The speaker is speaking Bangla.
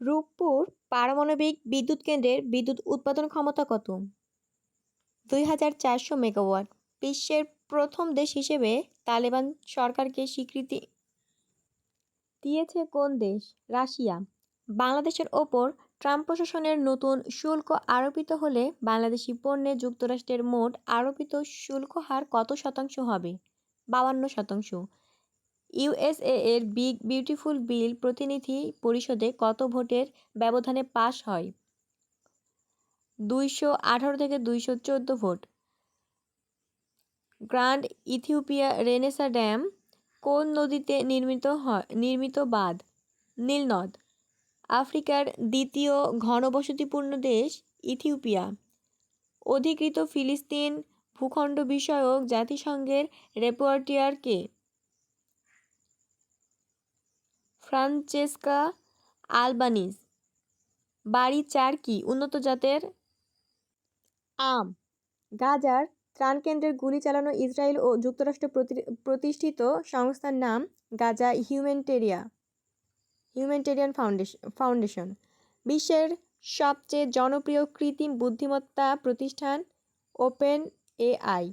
রূপপুর পারমাণবিক বিদ্যুৎ কেন্দ্রের বিদ্যুৎ উৎপাদন ক্ষমতা কত? 2400 মেগাওয়াট। বিশ্বের প্রথম দেশ হিসেবে তালেবান সরকারকে স্বীকৃতি দিয়েছে কোন দেশ? রাশিয়া। বাংলাদেশের ওপর ট্রাম্প প্রশাসনের নতুন শুল্ক আরোপিত হলে বাংলাদেশি পণ্যে যুক্তরাষ্ট্রের মোট আরোপিত শুল্ক হার কত শতাংশ হবে? 52%। ইউএসএ এর বিগ বিউটিফুল বিল প্রতিনিধি পরিষদে কত ভোটের ব্যবধানে পাশ হয়? 218 থেকে 214 ভোট। গ্র্যান্ড ইথিওপিয়া রেনেসাঁ ড্যাম কোন নদীতে নির্মিত বাঁধ? নীল নদ। আফ্রিকার দ্বিতীয় ঘনবসতিপূর্ণ দেশ ইথিওপিয়া। অধিকৃত ফিলিস্তিন ভূখণ্ড বিষয়ক জাতিসংঘের রেপোর্টিয়ার কে? Francesca Albanese. বাড়ি 4 কি উন্নত জাতের আম? গাজার ত্রাণকেন্দ্রের গুলি চালানো ইসরায়েল ও যুক্তরাষ্ট্র প্রতিষ্ঠিত সংস্থার নাম গাজা হিউম্যানিটেরিয়ান ফাউন্ডেশন। বিশ্বের সবচেয়ে জনপ্রিয় কৃত্রিম বুদ্ধিমত্তা প্রতিষ্ঠান ওপেন এআই।